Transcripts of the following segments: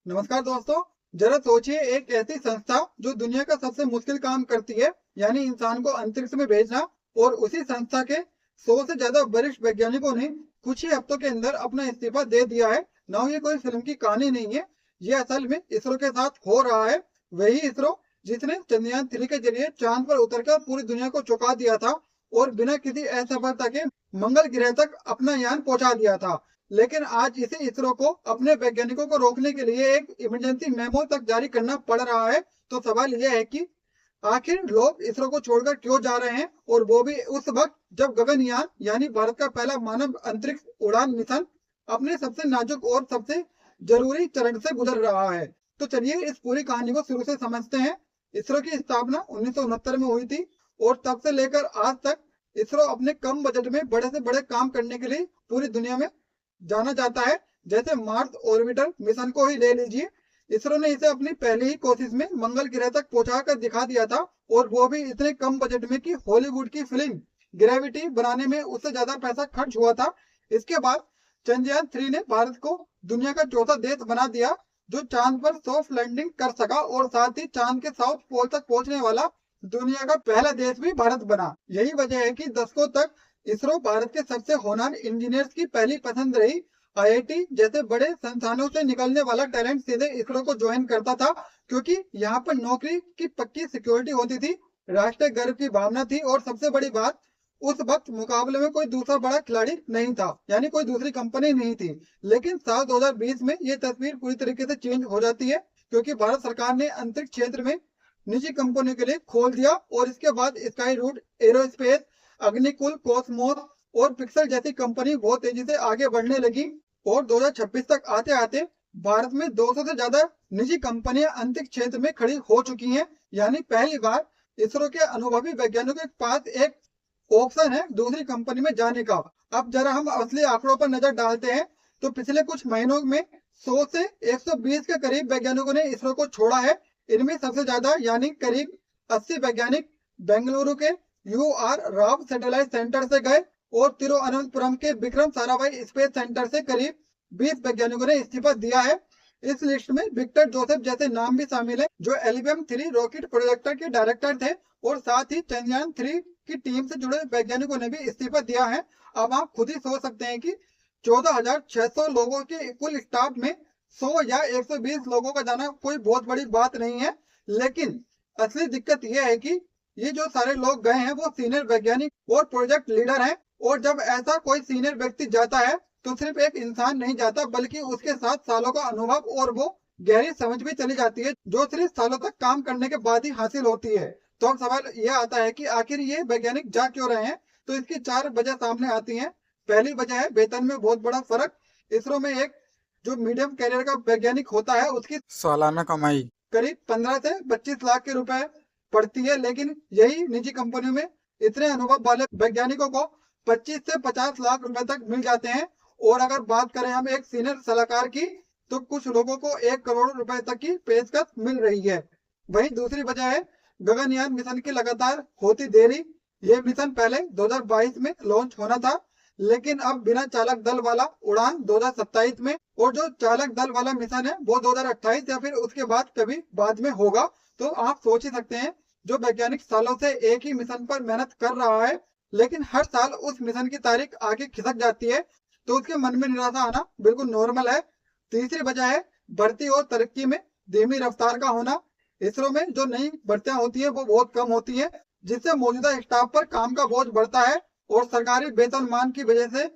नमस्कार दोस्तों। जरा सोचिए, एक ऐसी संस्था जो दुनिया का सबसे मुश्किल काम करती है, यानी इंसान को अंतरिक्ष में भेजना, और उसी संस्था के 100 से ज्यादा वरिष्ठ वैज्ञानिकों ने कुछ ही हफ्तों के अंदर अपना इस्तीफा दे दिया है। ना ये कोई फिल्म की कहानी नहीं है, ये असल में इसरो के साथ हो रहा है। वही इसरो जिसने चंद्रयान 3 के जरिए चांद पर उतरकर पूरी दुनिया को चौंका दिया था और बिना किसी असफलता के मंगल ग्रह तक अपना यान पहुंचा दिया था। लेकिन आज इसी इसरो को अपने वैज्ञानिकों को रोकने के लिए एक इमरजेंसी मेमो तक जारी करना पड़ रहा है। तो सवाल यह है कि आखिर लोग इसरो को छोड़कर क्यों जा रहे हैं, और वो भी उस वक्त जब गगनयान यानी भारत का पहला मानव अंतरिक्ष उड़ान मिशन अपने सबसे नाजुक और सबसे जरूरी चरण से गुजर रहा है। तो चलिए इस पूरी कहानी को शुरू से समझते हैं। इसरो की स्थापना 1969 में हुई थी और तब से लेकर आज तक इसरो अपने कम बजट में बड़े से बड़े काम करने के लिए पूरी दुनिया में जाना जाता है। जैसे मार्स ऑर्बिटर मिशन को ही ले लीजिए, इसरो ने इसे अपनी पहली ही कोशिश में मंगल ग्रह तक पहुंचा कर दिखा दिया था, और वो भी इतने कम बजट में कि हॉलीवुड की फिल्म ग्रेविटी बनाने में उससे ज्यादा पैसा खर्च हुआ था। इसके बाद चंद्रयान 3 ने भारत को दुनिया का चौथा देश बना दिया जो चांद पर सॉफ्ट लैंडिंग कर सका, और साथ ही चांद के साउथ पोल तक पहुंचने वाला दुनिया का पहला देश भी भारत बना। यही वजह है कि दशकों तक इसरो भारत के सबसे होनहार इंजीनियर्स की पहली पसंद रही। आईआईटी जैसे बड़े संस्थानों से निकलने वाला टैलेंट सीधे इसरो को ज्वाइन करता था, क्योंकि यहाँ पर नौकरी की पक्की सिक्योरिटी होती थी, राष्ट्रीय गर्व की भावना थी, और सबसे बड़ी बात, उस वक्त मुकाबले में कोई दूसरा बड़ा खिलाड़ी नहीं था, यानी कोई दूसरी कंपनी नहीं थी। लेकिन साल 2020 में ये तस्वीर पूरी तरीके से चेंज हो जाती है, क्योंकि भारत सरकार ने अंतरिक्ष क्षेत्र में निजी कंपनियों के लिए खोल दिया, और इसके बाद Skyroot Aerospace, Agnikul, Cosmos और पिक्सल जैसी कंपनी बहुत तेजी से आगे बढ़ने लगी। और 2026 तक आते आते भारत में 200 से ज्यादा निजी कंपनियां अंतरिक्ष क्षेत्र में खड़ी हो चुकी हैं। यानी पहली बार इसरो के अनुभवी वैज्ञानिकों के पास एक ऑप्शन है दूसरी कंपनी में जाने का। अब जरा हम असली आंकड़ों पर नजर डालते हैं, तो पिछले कुछ महीनों में 100 से 120 के करीब वैज्ञानिकों ने इसरो को छोड़ा है। इनमें सबसे ज्यादा यानी करीब 80 वैज्ञानिक बेंगलुरु के UR राव सैटेलाइट सेंटर से गए, और तिरुवनंतपुरम के विक्रम साराभाई स्पेस सेंटर से करीब 20 वैज्ञानिकों ने इस्तीफा दिया है। इस लिस्ट में विक्टर जोसेफ जैसे नाम भी शामिल है, जो LVM-3 रॉकेट प्रोजेक्टर के डायरेक्टर थे, और साथ ही चंद्रयान 3 की टीम से जुड़े वैज्ञानिकों ने भी इस्तीफा दिया है। अब आप खुद ही सोच सकते हैं कि 14,600 लोगों के कुल स्टाफ में 100 या 120 लोगों का जाना कोई बहुत बड़ी बात नहीं है। लेकिन असली दिक्कत यह है कि ये जो सारे लोग गए हैं वो सीनियर वैज्ञानिक और प्रोजेक्ट लीडर हैं, और जब ऐसा कोई सीनियर व्यक्ति जाता है तो सिर्फ एक इंसान नहीं जाता, बल्कि उसके साथ सालों का अनुभव और वो गहरी समझ भी चली जाती है, जो सिर्फ सालों तक काम करने के बाद ही हासिल होती है। तो अब सवाल यह आता है कि आखिर ये वैज्ञानिक जा क्यों रहे हैं। तो इसकी 4 वजह सामने आती हैं। पहली वजह है वेतन में बहुत बड़ा फर्क। इसरो में एक जो मीडियम कैरियर का वैज्ञानिक होता है उसकी सालाना कमाई करीब 15 से 25 लाख के रुपए पड़ती है, लेकिन यही निजी कंपनियों में इतने अनुभव वाले वैज्ञानिकों को 25 से 50 लाख रुपए तक मिल जाते हैं। और अगर बात करें हम एक सीनियर सलाहकार की, तो कुछ लोगों को 1 करोड़ रुपए तक की पेशकश मिल रही है। वहीं दूसरी वजह है गगनयान मिशन की लगातार होती देरी। ये मिशन पहले 2022 में लॉन्च होना था, लेकिन अब बिना चालक दल वाला उड़ान 2027 में, और जो चालक दल वाला मिशन है वो 2028 या फिर उसके बाद कभी बाद में होगा। तो आप सोच ही सकते हैं, जो वैज्ञानिक सालों से एक ही मिशन पर मेहनत कर रहा है, लेकिन हर साल उस मिशन की तारीख आगे खिसक जाती है, तो उसके मन में निराशा आना बिल्कुल नॉर्मल है। तीसरी वजह है भर्ती और तरक्की में धीमी रफ्तार का होना। इसरो में जो नई भर्तियां होती है वो बहुत कम होती है, जिससे मौजूदा स्टाफ पर काम का बोझ बढ़ता है, और सरकारी वेतनमान की वजह से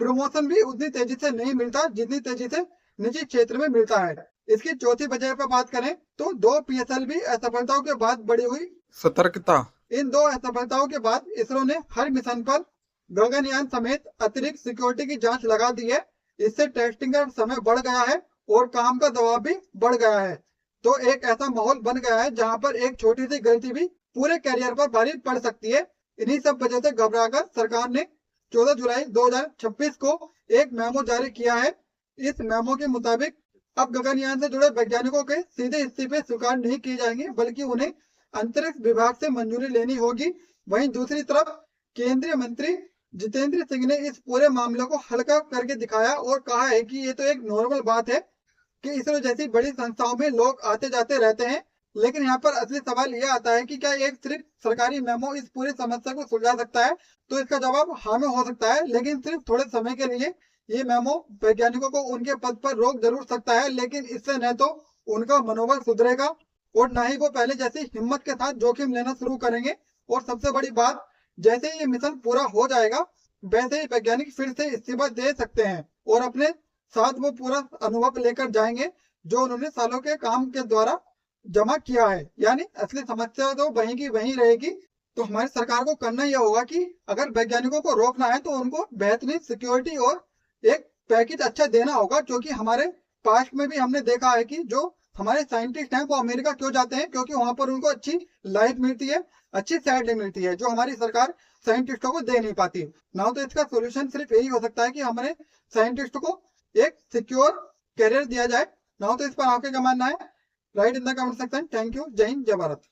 प्रमोशन भी उतनी तेजी से नहीं मिलता जितनी तेजी से निजी क्षेत्र में मिलता है। इसकी चौथी वजह पर बात करें तो 2 PSLV असफलताओं के बाद बढ़ी हुई सतर्कता। इन 2 असफलताओं के बाद इसरो ने हर मिशन पर गगनयान समेत अतिरिक्त सिक्योरिटी की जांच लगा दी है। इससे टेस्टिंग का समय बढ़ गया है और काम का दबाव भी बढ़ गया है। तो एक ऐसा माहौल बन गया है जहां पर एक छोटी सी गलती भी पूरे कैरियर पर भारी पड़ सकती है। इन्हीं सब वजह से घबराकर सरकार ने 14 जुलाई 2026 को एक मेमो जारी किया है। इस मेमो के मुताबिक अब गगनयान से जुड़े वैज्ञानिकों के सीधे इस्तीफे स्वीकार नहीं किए जाएंगे, बल्कि उन्हें अंतरिक्ष विभाग से मंजूरी लेनी होगी। वहीं दूसरी तरफ केंद्रीय मंत्री जितेंद्र सिंह ने इस पूरे मामले को हल्का करके दिखाया और कहा है कि ये तो एक नॉर्मल बात है। कि इसरो जैसी बड़ी संस्थाओं में लोग आते जाते रहते हैं। लेकिन यहाँ पर असली सवाल यह आता है कि क्या एक सिर्फ सरकारी मेमो इस पूरी समस्या को सुलझा सकता है? तो इसका जवाब हाँ में हो सकता है, लेकिन सिर्फ थोड़े समय के लिए। ये मेमो वैज्ञानिकों को उनके पद पर रोक जरूर सकता है, लेकिन इससे न तो उनका मनोबल सुधरेगा और ना ही वो पहले जैसी हिम्मत के साथ जोखिम लेना शुरू करेंगे। और सबसे बड़ी बात, जैसे ही ये मिशन पूरा हो जाएगा वैसे ही वैज्ञानिक फिर से इस्तीफा दे सकते हैं और अपने साथ वो पूरा अनुभव लेकर जाएंगे जो उन्होंने सालों के काम के द्वारा जमा किया है। यानी असली समस्या तो वहीं की वहीं रहेगी। तो हमारी सरकार को करना यह होगा कि अगर वैज्ञानिकों को रोकना है तो उनको बेहतरीन सिक्योरिटी और एक पैकेज अच्छा देना होगा, क्योंकि हमारे पास्ट में भी हमने देखा है कि जो हमारे साइंटिस्ट हैं वो अमेरिका क्यों जाते हैं, क्योंकि वहां पर उनको अच्छी लाइफ मिलती है, अच्छी सैलरी मिलती है, जो हमारी सरकार साइंटिस्टों को दे नहीं पाती ना। तो इसका सोल्यूशन सिर्फ यही हो सकता है कि हमारे साइंटिस्ट को एक सिक्योर करियर दिया जाए ना। तो इस पर आपका क्या मानना है? Right in the comment section. Thank you. जय हिंद, जय भारत।